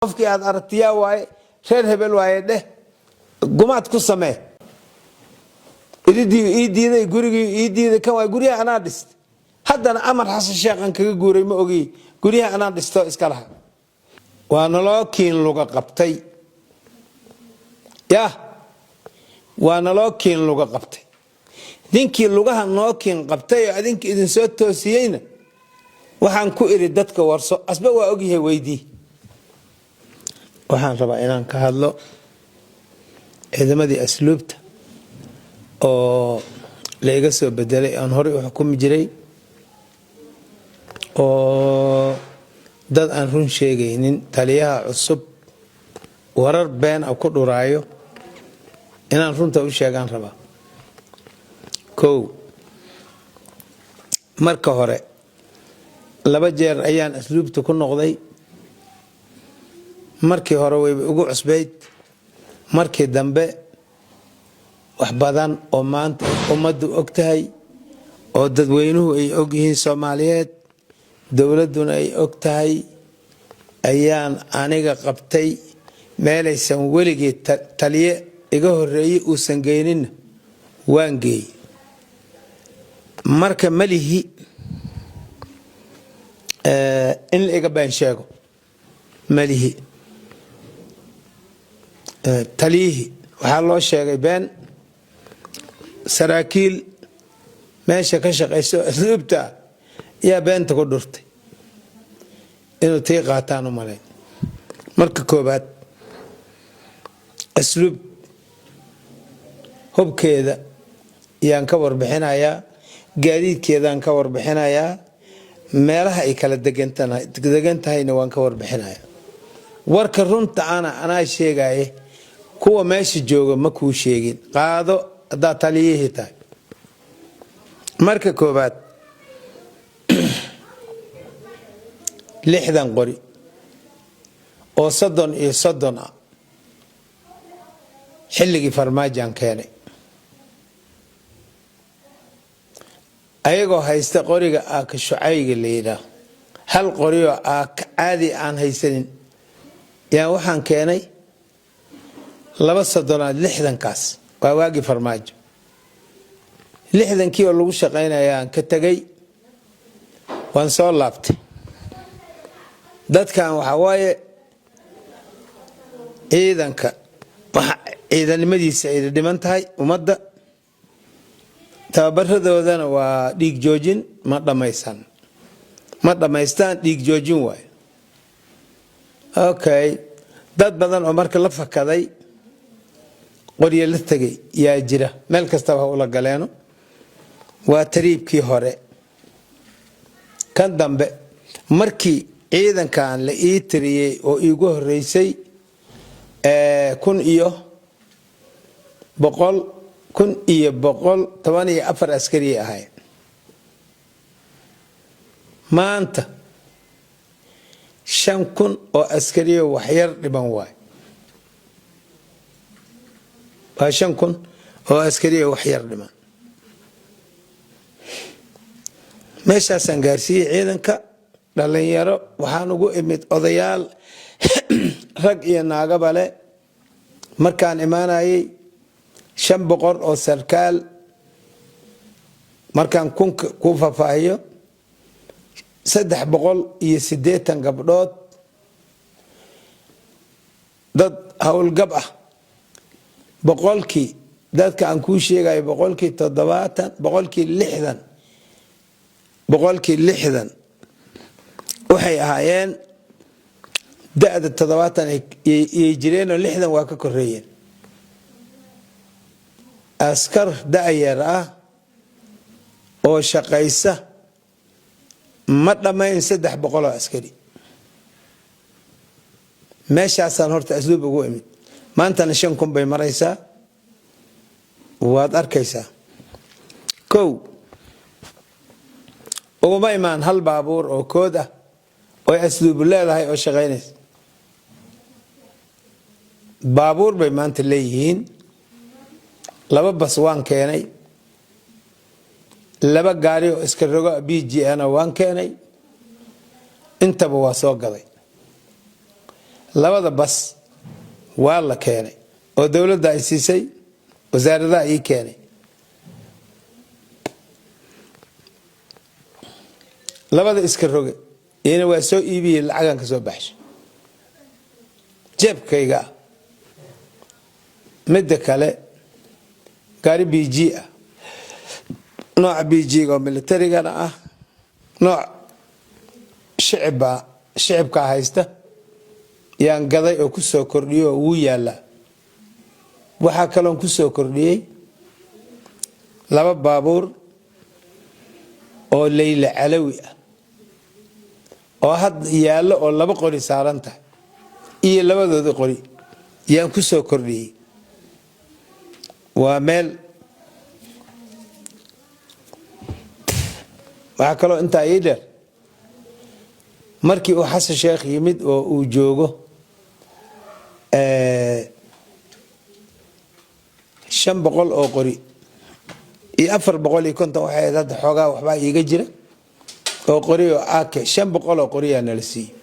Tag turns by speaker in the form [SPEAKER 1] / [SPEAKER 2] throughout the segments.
[SPEAKER 1] qofkii aad aragtiyaa waaye reer hebel waaye dheh gumaad ku samee ii diiday gurigii ii diiday kan waa guriga anaa dhist haddana amar xasan sheekhan kaga guuray ma ogi guriga anaa dhisto iska laha waa naloo kiin luga qabtay waa naloo kiin luga qabtay dinkii lugaha noo kiin qabtay oo adinka idin soo toosiyeyna waxaan ku iri dadka warso asba waa ogyahay weydii waxaan rabaa inaan ka hadlo ciidamadii asluubta oo la iga soo bedelay aan hore u xukumi jiray oo dad aan run sheegaynin taliyaha cusub warar been ah ku dhuraayo inaan runta u sheegaan rabaa kow marka hore laba jeer ayaan asluubta ku noqday markii hore way ugu cusbayd markii dambe wax badan oo maanta ummaddu ogtahay oo dadweynuhu ay og yihiin Soomaaliyeed dawladuna ay og tahay ayaan aniga qabtay meelaysan weligii taliye iga horeeyay uusan geynin waan geey marka malihi in la iga baan sheego malihi talihi waxaa loo sheegay been saraakiil meesha ka shaqeyso asluubta yaa beenta ku dhurtay inuu tii qaataan u malayn marka koobaad asluub hubkeeda yaan ka warbixinayaa gaadiidkeedaan ka warbixinayaa meelaha ay kala degan tahayna waan ka warbixinayaa warka runta anaa sheegaye kuwa meesha jooga ma kuu sheegin qaado haddaad taliyihii tahay marka koobaad 60 qori oo 30 ah xilligii farmaajaan keenay ayagoo haysta qoriga ka shucayga leeyahay hal qori oo caadi aan haysanin yaa waxaan keenay 60 kaas waa waagi farmaajo 60 oo lagu shaqeynayaan ka tagay waan soo laabtay dadkan waxa waaye ciidanka ciidanimadiisa ay dhiman tahay ummadda tababaradoodan waa dhiig joojin ma dhamaystaan dhiig joojin waay okay dad badan oo marka la fakaday qoriye la tagay yaa jira meel kasta waxa ula galeeno waa tariibkii hore kan dambe markii ciidankan la ii tiriyay oo iigu horeysay 1,114 askari ahay maanta 5,000 oo askari wax yar dhiban waay 5,000 oo askari wax yar dhiban meeshaasan gaarsiiyay ciidanka dhalinyaro waxaan ugu imid odayaal rag iyo naagaba leh markaan imaanayay 500 oo sarkaal markaan ku fafaahiyo 380 gabdhood dad hawlgab ah boqolkii dadka aan ku sheegay boqolkii 70 boqolkii 60 waxay ahaayeen da'da 70 ay jireen oo 60 waa ka koreeyeen askar da'yar ah oo shaqaysa ma dhamayn 300 askari meeshaasan horta asluub ugu imid maantana 5,000 bay maraysaa waad arkaysaa kow uguma imaan hal baabuur oo kood ah oo asluub leedahay oo shaqeynaysa baabuur bay maanta leeyihiin 2 bas waan keenay 2 gaari oo iska rogo BG ana waan keenay intaba waa soo gaday labada bas waa la keenay oo dawladda ay siisay wasaaradda ay keenay labada iska roge ina waa soo iibiyay lacagan ka soo baxshay jeebkayga mid kale gaari BG ah nooc BG oo militariga ah nooc shicibka haysta yaan gaday oo ku soo kordhiyo uu yaala waxa kale oo ku soo kordhiyay laba baabuur oo Leyla Calawi ah oo had yaalo oo laba qori saaran tahay iyo labadooda qori yaan ku soo kordhiyay waa meel waxa kale oo inta ay dheer markii uu Xasan Sheekh yimid oo uu joogo 500 oo qori iyo 450 waxay dad xogaa waxba iiga jira oo qori oo AK 500 oo qori aan la siiyay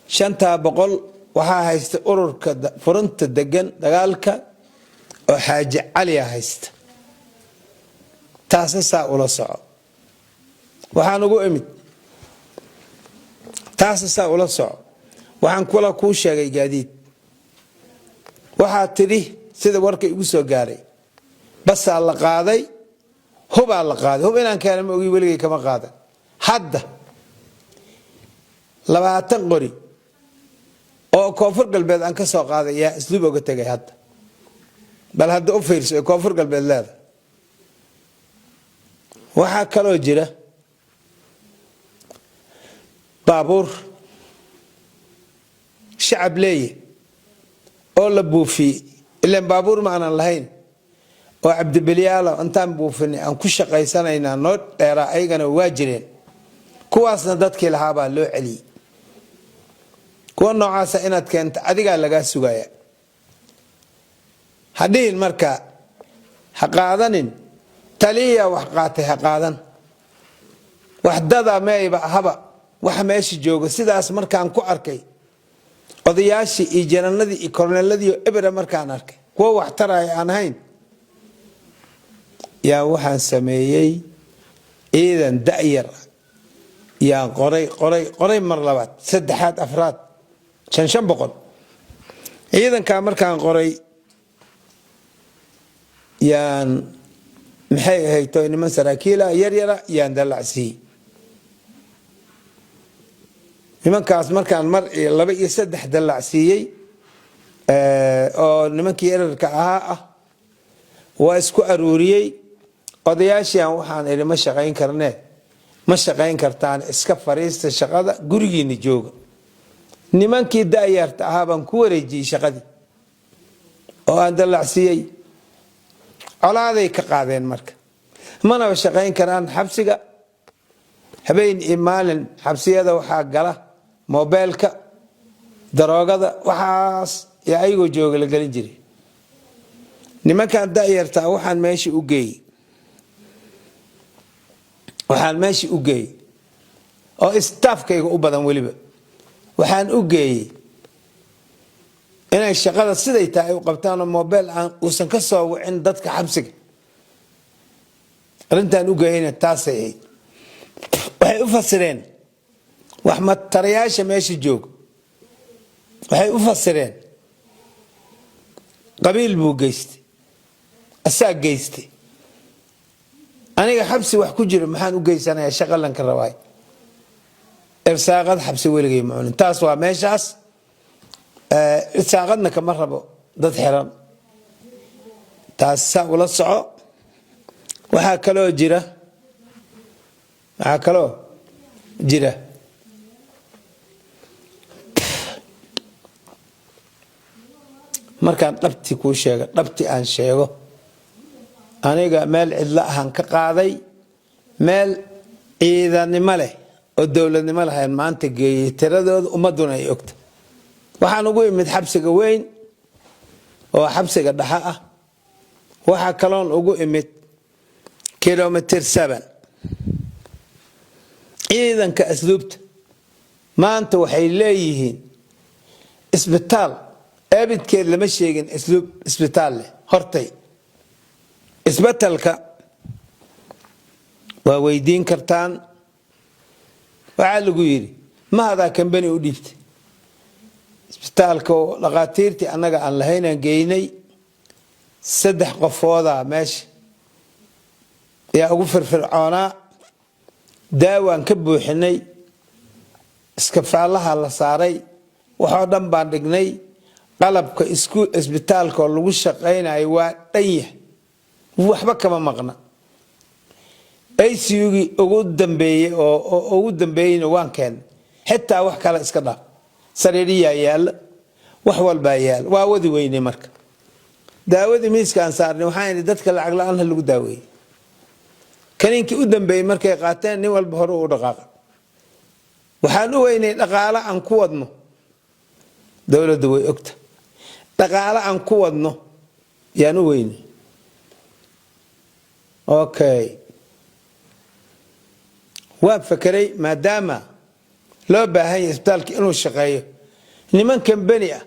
[SPEAKER 1] 500 waxa haysta ururka furunta degan dagaalka oo Xaaji Cali haysta taasasa ula soco waxaan ugu imid taasasa ula soco waxaan kula ku sheegay gaadiid waxa tiri sida warka igu soo gaaray bas la qaaday hub inaan keenay ma ogi weligay kama qaadan hadda 20 qori oo koonfur galbeed aan ka soo qaaday yaa isluub uga tagay hadda bal hadda u fiirso koonfur galbeed leeda waxa kale oo jira baabuur shacab leeyahay oo la buufiyay ilaa baabuur ma aanan lahayn oo Cabdibaliyaal intaan buufinay aan ku shaqaysanayna noo dheera aygana waa jireen kuwaasna dadkii lahaa baa loo celiyay kuwa noocaas inaad keento adiga laga sugaya hadii marka ha qaadanin taliya wax qaatay ha qaadan wax dada meeyba haba wax meesha jooga sidaas markaan ku arkay odayaashii iyo jananadii iyo korneeladii ebra markaan arkay kuwa wax taray aan ahayn yaa waxaan sameeyay ciidan da'yar yaa qoray mar labaad saddexaad afraad 500 ciidanka markaan qoray yaan maxay ahayd niman saraakiila yar yaan dalacsi nimankaas markaan mar 2 iyo 3 dalacsiyay oo nimankii erarka ah waa isku aruuriyay odayaashan waxaan iri ma shaqayn karnaa ma shaqayn kartaan iska fariista shaqada gurigiina jooga nimankii daayarta ahaban ku wareejiyay shaqadii oo aan dalacsiyay colaaday ka qaadeen marka mana shaqayn karaan xabsiga habeen imaalan xabsiyada waxa gala mobilka daroogada waxaas yaa aygo jooga la galin jiray nimankan daayarta waxaan meeshii u geeyay oo staffkayga u badan waliba waxaan u geeyay inay shaqada siday tahay u qabtaan oo mobil aan uusan ka soo wicin dadka xabsiga arintan u geeyna taasay waxay u fasireen wax ma tarayaasha meesha joog waxay u fasireen qabiil buu geystay asaa geystay aniga xabsi wax ku jira maxaan u geysanayaa shaqalan ka rawaay irsaaqad xabsi weligay macun taas waa meeshaas irsaaqadna kama rabo dad xiran taas saa ula soco waxa kaloo jira markaan dhabti ku sheego dhabti aan sheego aniga meel cidla ahan ka qaaday meel ciidanimo leh oo dawladnimo lahayn maanta geeyay tiradooda ummaduna ay ogta waxaan ugu imid xabsiga weyn oo xabsiga dhaxa ah waxa kaloon ugu imid kilometer 7 ciidanka asluubta maanta waxay leeyihiin isbitaal abidkeed lama sheegin asluub isbitaal leh hortay isbitaalka waa weydiin kartaan waxa lagu yiri ma hada company u dhiibtay isbitaalka dhaqaatiirtii anaga aan lahayn geynay saddex qofooda meesha yaa ugu firfircoona daawaan ka buuxinay iska faalaha la saaray waxa dhan baan dhignay qalabka isbitaalka lagu shaqeynayo waa dhan waxba kama maqna ICU-gi ugu dambeeyay waan keen xitaa wax kale iska dhaaf sariiriya yaal wax walba yaal waa wadi weynay marka daawada miiska aan saarnay waxaan dadka lacag la'aan lagu daaweeyay kaninkii u dambeeyay markay qaateen nin walba hore u dhaqaaq waxaan u weynay dhaqaale aan ku wadno dawladdu way ogta dhaqaale aan ku wadno yaan u weynay okay waa fakaray maadaama loo baahan yahay isbitaalka inuu shaqeeyo niman company ah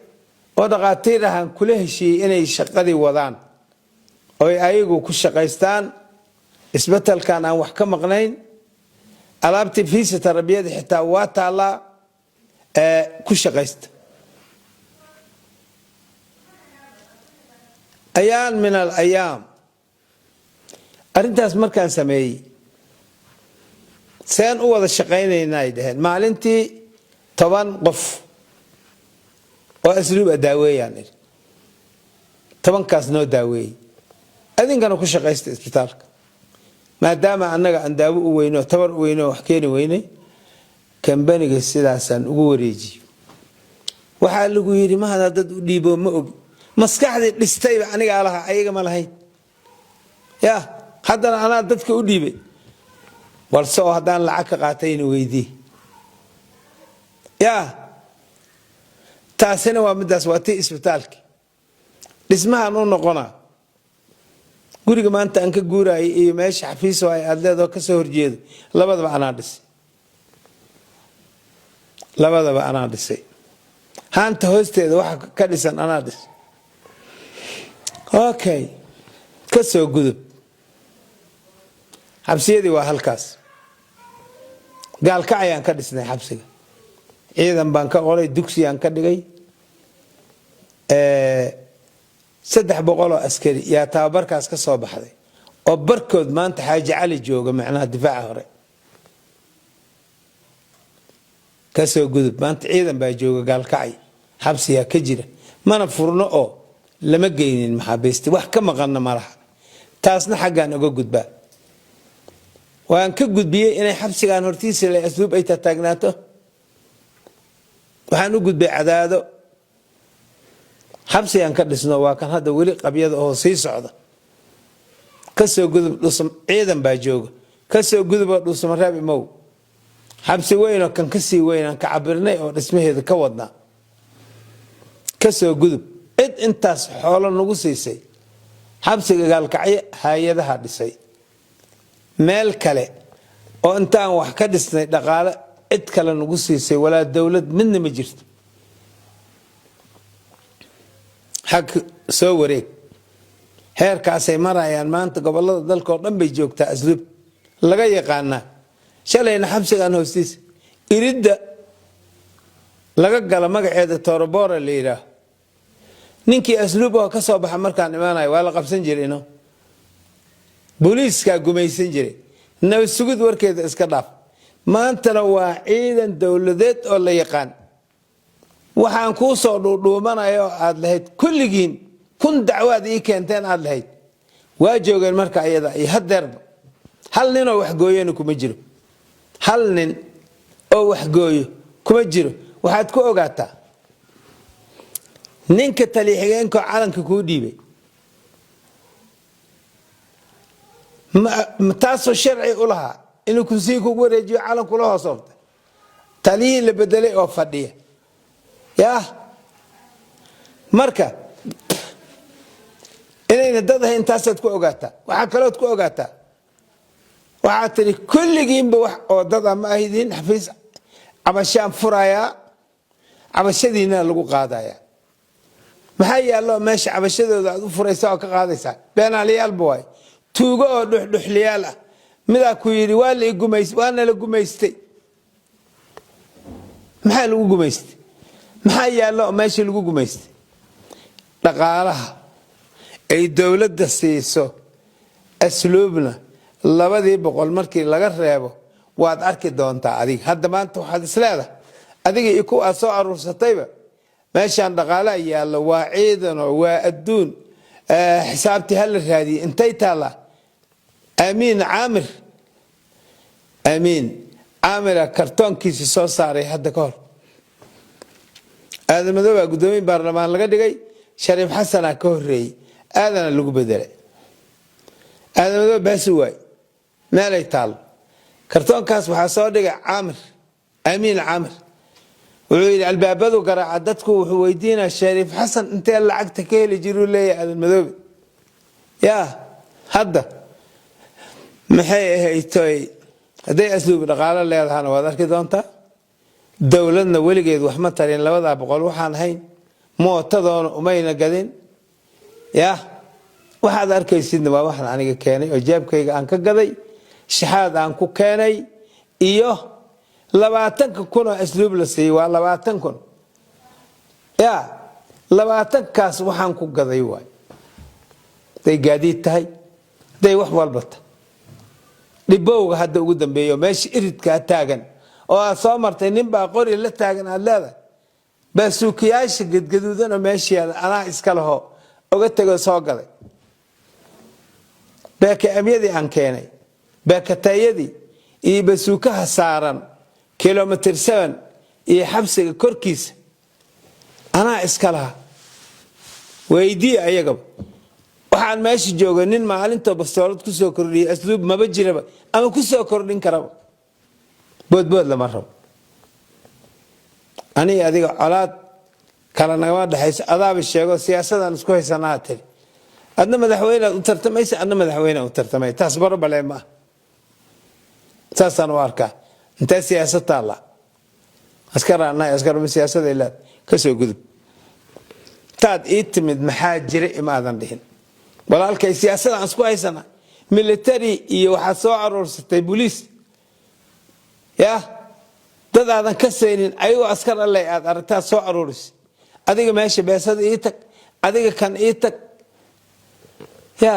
[SPEAKER 1] oo dhaqaatiir ah kula heshiiyay inay shaqadii wadaan oo ayagu ku shaqeystaan isbitaalkan aan wax ka maqnayn alaabtii fiisa tarbiyada xitaa waa taala ku shaqeysta ayaan min al ayam arintaas markaan sameeyay seen u wada shaqeynaynaa ideen maalintii 10 qof oo asluub daaweeyaan 10 kaas noo daaweey adinkana ku shaqeysta isbitaalka maadaama anaga aan daawo u weyno tabar u weyno wax keeni weynay company-ga sidaasan ugu wareejiyo waxa lagu yiri ma hada dad u dhiibo ma og maskaxdii dhistay aniga laha ayaga ma lahayn ya haddana ana dadka u dhiibay balse oo hadaan lacag ka qaatayna weydii ya taasina waa midaas waa tii isbitaalki dhismahan u noqona guriga maanta aan ka guuray iyo meesha xafiis oo ay adeedo ka soo horjeedo labadaba ana dhisay haanta hoosteeda waxa ka dhisan ana dhis okay ka soo gudub xabsiyadii waa halkaas gaalka ayaan ka dhisnay xabsiga ciidan baan ka qoray dugsi aan ka dhigay 300 askari yaa tababarkaas ka soo baxday oo barkood maanta xaaji cali jooga macnaha difaaca hore ka soo gudub maanta ciidan baa jooga gaalkacay xabsiga ka jira mana furno oo lama geynin maxaabiista wax ka maqanna malaha taasna xagaan uga gudbaa waan ka gudbiyay inay xabsigan hortiisa la asluub ay taagnaato waxaan u gudbay cadaado xabsigan ka dhisno waa kan hadda wali qabyada oo sii socda ka soo gudub dhusum ciidan baa jooga ka soo gudub dhusum raab imow xabsi weyn oo kan ka sii weyn aan ka cabirnay oo dhismaheeda ka wadnaa ka soo gudub cid intaas xoolo nagu siisay xabsiga gaalkacyo hay'adaha dhisay meel kale oo intaan wax ka dhisnay dhaqaale cid kale nagu siisay walaa dawlad midna ma jirto حق سووريك هير كاسي مرayaan maanta gobolada dalka oo dhan bay joogtaa asluub laga yaqaana shalayna xabsigan hoostiis irida laga gala magaceeda Torobora leeyahay ninkii asluub oo ka soo baxa markaan imaanayo waa la qabsan jireenoo booliiska gumaysan jiray nabad sugid warkeeda iska dhaaf maantana waa ciidan dawladeed oo la yaqaan waxaan ku soo dhuudhuumanayo aad lahayd kulligiin kun dacwad ii keenteen aad lahayd waa joogeen marka ayada iyo hadeerba hal nin oo wax gooyeen kuma jiro hal nin oo wax gooyo kuma jiro waxaad ku ogaataa ninka taliixigeenka calanka ku dhiibay ma taasoo sharci u lahaa inuu ku sii ku wareejiyo calanku la hoosoftay taliin la bedelay oo fadhiya يا مركا إننا ضدها انتاسد كو اوغاتا waxa kale ku ogaata waxa tiri kulligiin ba wax oo dad ama ahaydin xafiis abashaan furaya cabashadiina lagu qaadaya maxay yaalo meesha cabashadooda aad u furaysaa oo ka qaadaysaa beenaaliyaal booy tuugo oo dhuxliyaal ah midaa ku yiri waa la gumaystay waana la gumaystay maxaa lagu gumaystay maxaa yaalo meesha lagu gumaystay dhaqaalaha ay dawladda siiso asluubna 200 markii laga reebo waad arki doontaa adiga hadda maanta waxaad isleedahay adiga iyo kuwa soo aruursatayba meeshan dhaqaalaha yaalo waa ciidan oo waa adduun xisaabti hal raadi intay taala amiin caamir kartoonkiisa soo saaray hadda ka hor aadan madooba gudoomiye baarlamaan laga dhigay shariif xasan ka horeeyay aadana lagu bedelay aadan madooba baasi waay meelay taal kartoonkaas waxa soo dhigay amiin caamir wuxuu yiri albaabadu garaaca dadku wuxuu weydiinaa shariif xasan intee lacagta ka heli jiru leeyahay aadan madooba yaa hadda maxay ahayd haday asluub dhaqaale leedahay waad arki doontaa dawladna waligeed wax ma tarin 200 waxaan hayn mootadoona umayna gadin yaa waxaad arkaysidna waa waxaan aniga keenay oo jeebkayga aan ka gaday shahaad aan ku keenay iyo 20,000 asluub la siiyay waa 20,000 yaa 20 kaas waxaan ku gaday waay day gaadiid tahay day wax walba dhibowga hadda ugu dambeeyo meesha iridka taagan oo soo martay nin baa qori la taagan aad leedahay basuukiyaasha gadgaduudan oo meesha ana iska laho uga tago soo galay baaka amyadii aan keenay baaka tayadii iyo basuukaha saaran kilometer 7 iyo xabsiga korkiisa ana iska laha weydii ayaga waxaan meesha joogay nin maalinta bastoolad ku soo kordhiyay asluub maba jiraba ama ku soo kordhin karaba boodbood lama rabo ani adiga colaad kala nagama dhaxayso adaaba sheego siyaasadan isku haysanaa tiri adna madaxweyne u tartamaysa adna madaxweyne u tartamay taas barbale ma saasan warka inta siyaasadda la askarana siyaasadda ila ka soo gudub taad itimid maxaa jira imaadan dhihin walaalkay siyaasadda aan isku haysana military iyo waxa soo aruursatay police ya dad aadan ka saynin ayuu askar alle aad aragtaa soo aruuris adiga meesha beesada ii tag adiga kan ii tag ya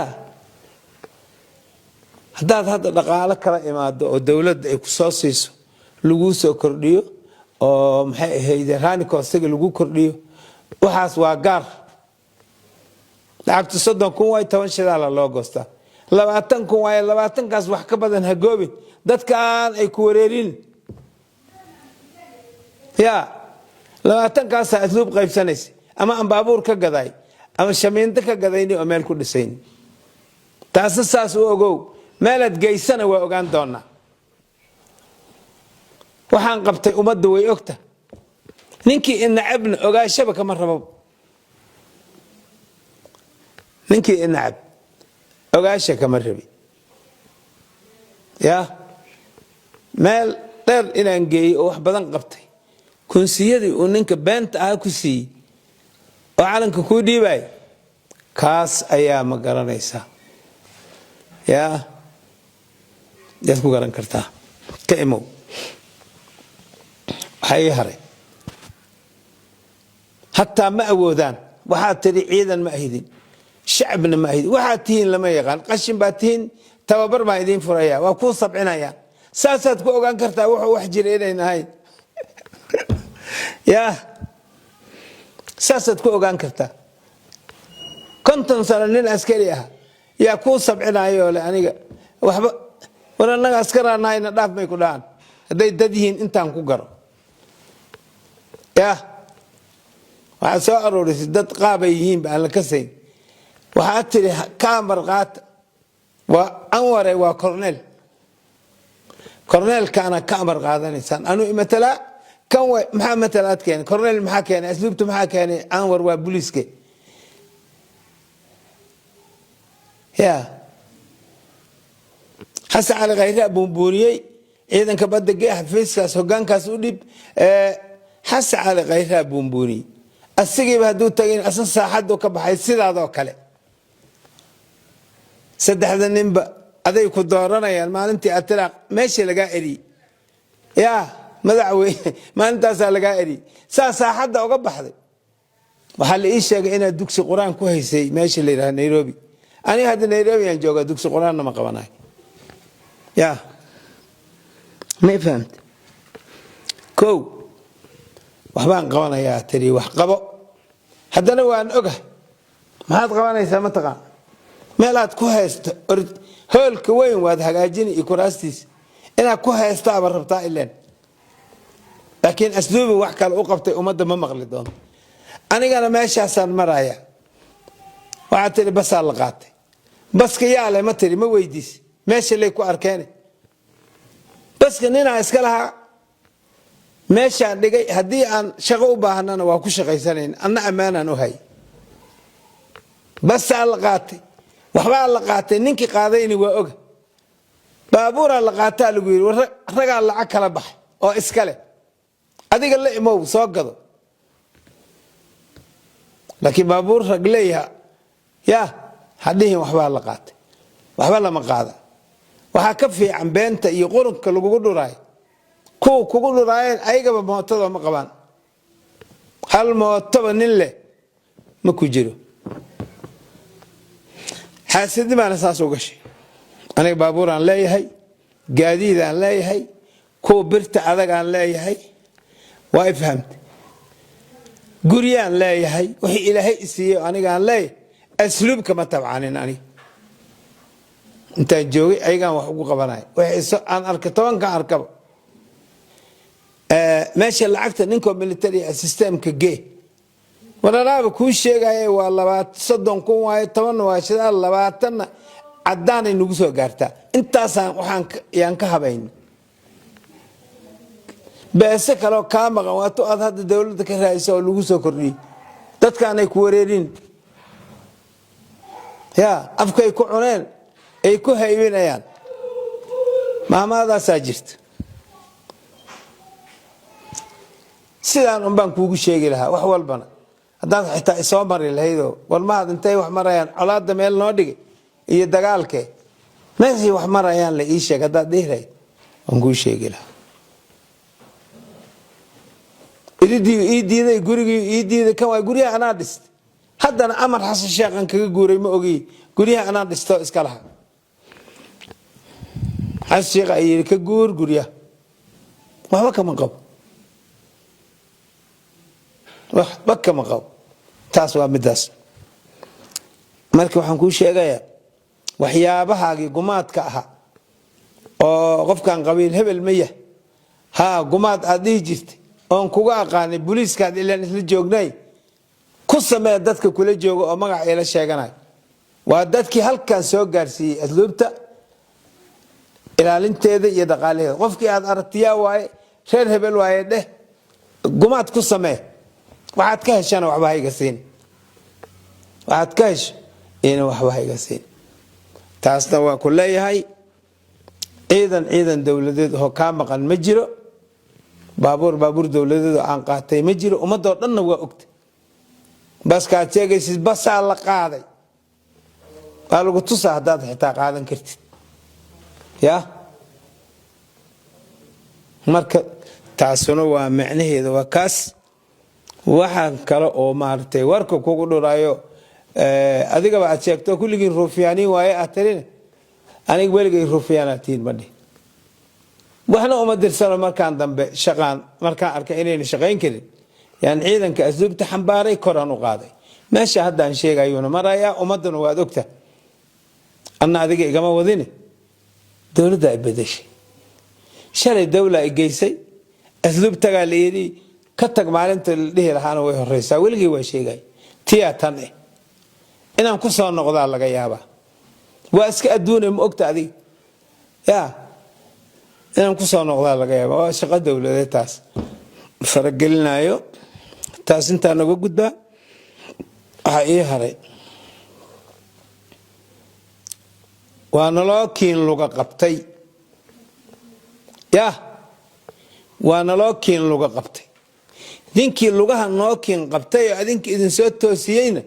[SPEAKER 1] hadaad hadda dhaqaale kala imaado oo dawladda ay ku soo siiso lagu soo kordhiyo oo maxay ahayd raani koostiga lagu kordhiyo waxaas waa gaar lacagtu 30,000 way 10 shidaal loo goostaa 20,000 way 20kaas wax ka badan ha goobin dadkaan ay ku wareerin ya 20kaas asluub qaybsanaysa ama aan baabuur ka gaday ama shamiinta ka gadayni oo meel ku dhisayn taas saas u ogow meelad geysana waa ogaan doonaa waxaan qabtay ummadda way ogta ninkii inacabna ogaashaba kama rabo ninkii inacab ogaasha kama rabi ya meel dheer inaan geeyay oo wax badan qabtay kunsiyadii uu ninka beenta ah ku siiyay oo calanka ku dhiibay kaas ayaa ma garanaysaa ya dad ku garan kartaa ka imow hay haray hatta ma awoodaan waxa tiri ciidan ma ahidin shacabna ma ahidin waxa tiin lama yaqaan qashin baatiin tababar ma idin furaya waa ku sabcinaya saasaad ku ogaan kartaa wuxuu wax jiray inay nahay ya saasaad ku ogaan kartaa konton sano nin askari ah yaa ku sabcinayo le aniga waxba waranaga askaraanayna dhaaf may ku dhaan haday dad yihiin intaan ku garo ya waxa soo aruurisay dad qaabay yihiin baan la kasayn waxa tiri kaamar qaat waa anware waa cornel kana kaamar qaadanaysan anu imatala kan way maxaa matalaad keenay cornel maxaa keenay asluubtu maxaa keenay anwar waa booliiska ya حسن على غيره بومبوريي ciidanka badda xafiiskaas hogaankaas u dhib حس على غيرها بونبوني السجي بهدو تجين أساس حد وكبحي سيدا ذو كله سد هذا النبأ هذا يكون دورنا يعني ما أنت أتلاق ماشي لقائري يا مدعوي ما أنت لقائري سا حد وكبحي وحال إيش أنا دوكس قرآن كويسي ماشي اللي نيروبي أنا هذا نيروبي يعني جوجا دوكس قرآن ما قبناي يا ما فهمت كو وحبان قوانا يا تري وحقبو حتى لو أن أقه ما هاد قوانا يسمى تقع ما لا تكوهست هول كوين واد حقاجيني يكوراستيس إنا كوهست أبر ربطاء إلين لكن أسلوبي وحكا الأوقفتي أمد ما مغلدون أنا ماشي عشان مرايا وعتري بس على قاتي بس كياله ما تري ما ويديس ماشي اللي يكو أركاني بس كنينا اسكالها ماشي عندي هدي أن شغو باهنا وأكو شغيسانين أنا أمانة نهاي بس على قاتي وحبا على قاتي نينكي قاضيني وأوغ بابور على قاتي لقوير ورقا على عكلا بح أو اسكاله أديك اللي مو سوقضو لكن بابور رجليها يا حديهم وحبا على قاتي وحبا لما قاضي وحكفي عن بنت يقولون كل يقولوا راي كقولوا راي أي قبل موتة ما قبان هل موتة نله ما كجرو حاسد ما نساس وقشي أنا بابور عن لا يهي جديد عن لا يهي برت عذق عن لا يهي وافهمت قريان لا يهي وهي إلى هي سي أنا عن لا أسلوب كما تبعانين أنا أنت جوي أي كان وحقوق بناي وحس أنا أركضون كان أركب ماشي العكس نينكم ميليتري السيستم كجي وانا لا بكون شيء جاي والله بعد صدق كون واي تمن واشد الله بعدنا عداني نقصو قارتا انت سان وحان يان كهبين بس كلو كام قواتو هذا الدولة كرئيسة ولقصو كرني تذكر أنا كوريرين يا أفكار يكونين أي كهيبين أيان ما ماذا ساجرت سيدان أم بانكوجو شيء لها وحول بنا هذا حتى إسامر الهيدو والما هذا انتهي وحمريان على دميل نودي يدقالك ما زي وحمريان لإيش كذا ديري أنقول شيء لها إيدي ذي إيدي ذي كوا يقولي أنا دست حتى أنا أمر حس الشيخ أنك يقولي ما أجي قولي أنا دست إسكالها حس الشيخ أيه كجور قولي ما هو كمان قب بكى مقاو تاسوا مداس marka waxaan ku sheegayaa waxyaabaha gumaadka ah oo qofkan qabiil hebel maya ha gumaad aad jirtay oon kuga aqaanay booliiska ilaan isla joognay ku samee dadka kula jooga oo magac ay la sheeganay waa dadkii halkan soo gaarsiiyay asluubta ilaalinteeda iyo dhaqaalaheeda qofkii aad aragtiyaa waay reer hebel waay dheh gumaad ku samee waxaad ka heshana waxba hayga siin waxaad ka hesh in waxba hayga siin taasna waa ku leeyahay ciidan dawladeed oo ka maqan ma jiro baabuur dawladeed aan qaatay ma jiro ummadoo dhanna waa ogtay bas ka teegaysid bas la qaaday waa lagu tusaa hadaad xitaa qaadan kartid ya marka taasuna waa macnaheedu waa kaas waxaan kale oo maartay warka kugu dhuraayo adiga ba aad sheegto kulligiin ruufiyaani waaye atarina aniga weligay ruufiyaanatiin madhi waxna uma dirsano markaan dambe shaqaan markaan arkay inay shaqayn karin yaan ciidanka asluubta xambaaray koran u qaaday meesha hadda aan sheegayuna maraya umadana waad ogta anna adiga igama wadine dawladda ay bedeshay shalay dawla ay geysay asluubtaga leeyay ka tag maalinta dhihi lahaana way horeysaa weligii waa sheegay tiyatan inaan ku soo noqdaa laga yaaba waa iska adduun ma ogta adiga ya inaan ku soo noqdaa laga yaaba waa shaqo dawladeed taas faragelinayo taas inta naga gudba waxa ii haray waa nalookiin luga qabtay ya waa nalookiin luga qabtay ninkii lugaha nookin qabtay oo adinka idin soo toosiyeyna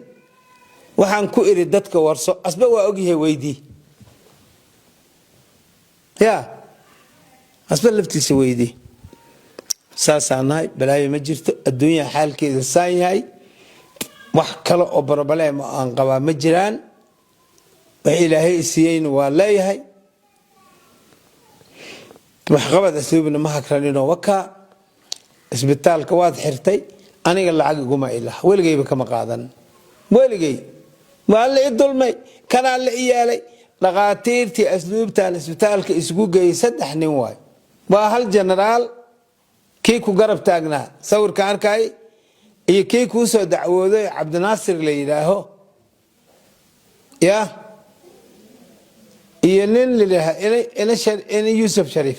[SPEAKER 1] waxaan ku iri dadka warso asba waa ogyahay weydii ya asba laftiisa weydii saasaanahay balaayo ma jirto adduunya xaalkeeda saan yahay wax kale oo problem aan qabaa ma jiraan wax ilaahay siiyeyna waa leeyahay wax qabad asluubna ma hakranino waka isbitaalka waad xirtay aniga lacag iguma ilaha weligayba kama qaadan weligay waa la idulmay kana la iyaalay dhaqaatiirtii asluubtaan isbitaalka isugu geeyay 3 nin waay waa hal generaal kii ku garab taagnaa sawirka arkay iyo kii ku soo dacwooday Cabdinaasir la yiraaho ya iyo nin lilaha ina Yusuf Sharif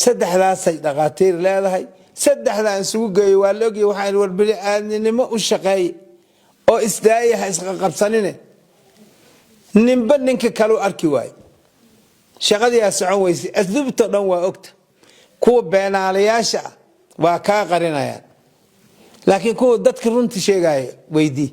[SPEAKER 1] saddexdaasay dhaqaatiir leedahay saddexdaan isugu geeyay waa la ogyahay waxaan warbili aadnimo u shaqeey oo isdaayaha isqa qabsanine ninba ninka kale arki waay shaqadii socon weysay asluubta dhan waa ogta kuwa beenaalayaasha waa ka qarinayaan laakiin kuwa dadka runtii sheegay weydii